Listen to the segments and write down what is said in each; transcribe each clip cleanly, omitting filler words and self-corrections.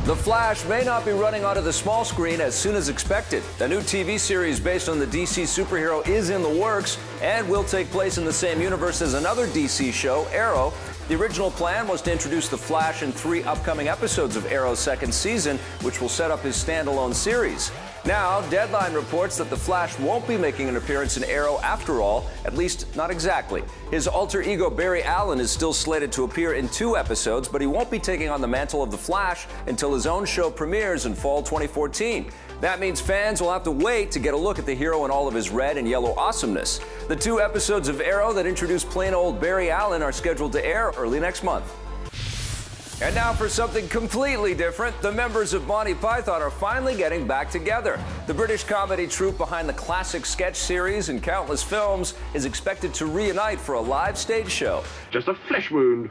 The Flash may not be running onto the small screen as soon as expected. A new TV series based on the DC superhero is in the works and will take place in the same universe as another DC show, Arrow. The original plan was to introduce The Flash in 3 upcoming episodes of Arrow's second season, which will set up his standalone series. Now, Deadline reports that The Flash won't be making an appearance in Arrow after all, at least not exactly. His alter ego Barry Allen is still slated to appear in 2 episodes, but he won't be taking on the mantle of The Flash until his own show premieres in fall 2014. That means fans will have to wait to get a look at the hero in all of his red and yellow awesomeness. The 2 episodes of Arrow that introduce plain old Barry Allen are scheduled to air early next month. And now for something completely different. The members of Monty Python are finally getting back together. The British comedy troupe behind the classic sketch series and countless films is expected to reunite for a live stage show. Just a flesh wound.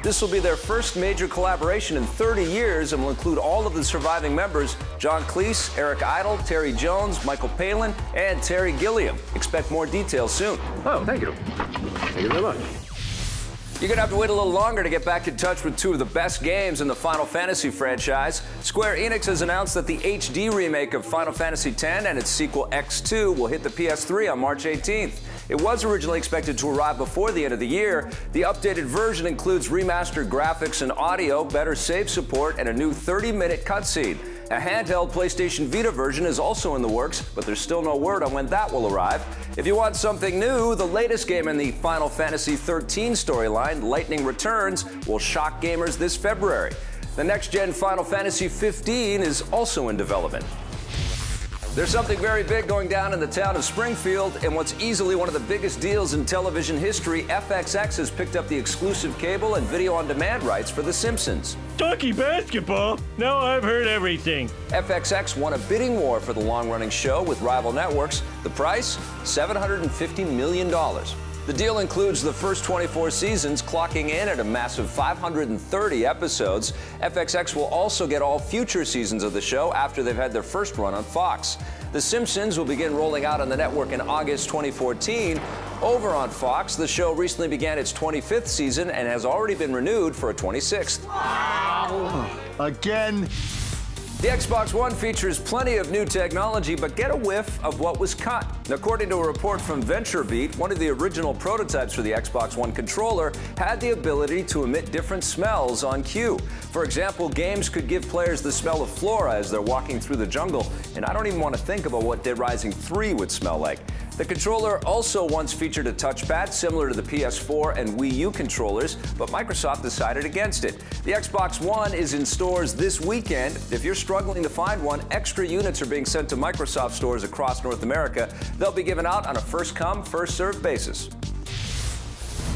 This will be their first major collaboration in 30 years and will include all of the surviving members: John Cleese, Eric Idle, Terry Jones, Michael Palin, and Terry Gilliam. Expect more details soon. Oh, thank you. Thank you very much. You're going to have to wait a little longer to get back in touch with 2 of the best games in the Final Fantasy franchise. Square Enix has announced that the HD remake of Final Fantasy X and its sequel X2 will hit the PS3 on March 18th. It was originally expected to arrive before the end of the year. The updated version includes remastered graphics and audio, better save support, and a new 30-minute cutscene. A handheld PlayStation Vita version is also in the works, but there's still no word on when that will arrive. If you want something new, the latest game in the Final Fantasy XIII storyline, Lando Returns, will shock gamers this February. The next-gen Final Fantasy XV is also in development. There's something very big going down in the town of Springfield, and what's easily one of the biggest deals in television history, FXX has picked up the exclusive cable and video-on-demand rights for The Simpsons. Talking basketball? Now I've heard everything. FXX won a bidding war for the long-running show with rival networks. The price? $750 million. The deal includes the first 24 seasons, clocking in at a massive 530 episodes. FXX will also get all future seasons of the show after they've had their first run on Fox. The Simpsons will begin rolling out on the network in August 2014. Over on Fox, the show recently began its 25th season and has already been renewed for a 26th. Wow. Again. The Xbox One features plenty of new technology, but get a whiff of what was cut. According to a report from VentureBeat, one of the original prototypes for the Xbox One controller had the ability to emit different smells on cue. For example, games could give players the smell of flora as they're walking through the jungle, and I don't even want to think about what Dead Rising 3 would smell like. The controller also once featured a touchpad similar to the PS4 and Wii U controllers, but Microsoft decided against it. The Xbox One is in stores this weekend. If you're struggling to find one, extra units are being sent to Microsoft stores across North America. They'll be given out on a first-come, first-served basis.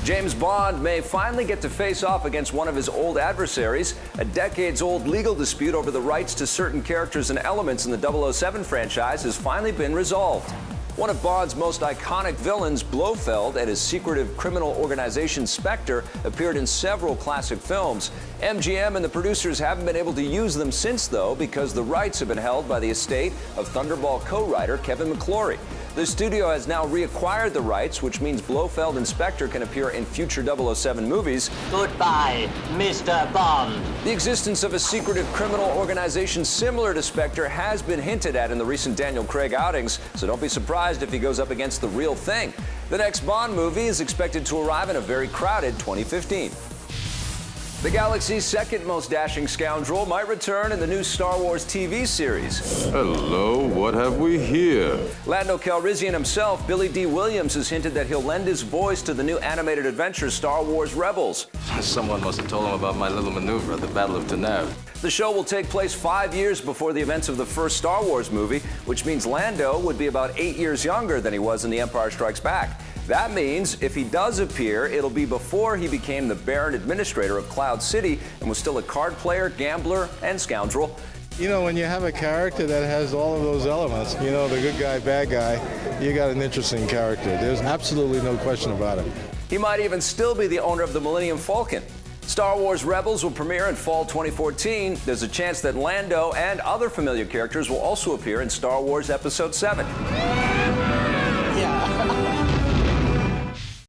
James Bond may finally get to face off against one of his old adversaries. A decades-old legal dispute over the rights to certain characters and elements in the 007 franchise has finally been resolved. One of Bond's most iconic villains, Blofeld, and his secretive criminal organization Spectre appeared in several classic films. MGM and the producers haven't been able to use them since, though, because the rights have been held by the estate of Thunderball co-writer Kevin McClory. The studio has now reacquired the rights, which means Blofeld and Spectre can appear in future 007 movies. Goodbye, Mr. Bond. The existence of a secretive criminal organization similar to Spectre has been hinted at in the recent Daniel Craig outings, so don't be surprised if he goes up against the real thing. The next Bond movie is expected to arrive in a very crowded 2015. The galaxy's second most dashing scoundrel might return in the new Star Wars TV series. Hello, what have we here? Lando Calrissian himself, Billy D. Williams, has hinted that he'll lend his voice to the new animated adventure Star Wars Rebels. Someone must have told him about my little maneuver at the Battle of Tanav. The show will take place 5 years before the events of the first Star Wars movie, which means Lando would be about 8 years younger than he was in The Empire Strikes Back. That means if he does appear, it'll be before he became the Baron Administrator of Cloud City and was still a card player, gambler, and scoundrel. You know, when you have a character that has all of those elements, you know, the good guy, bad guy, you got an interesting character. There's absolutely no question about it. He might even still be the owner of the Millennium Falcon. Star Wars Rebels will premiere in fall 2014. There's a chance that Lando and other familiar characters will also appear in Star Wars Episode 7.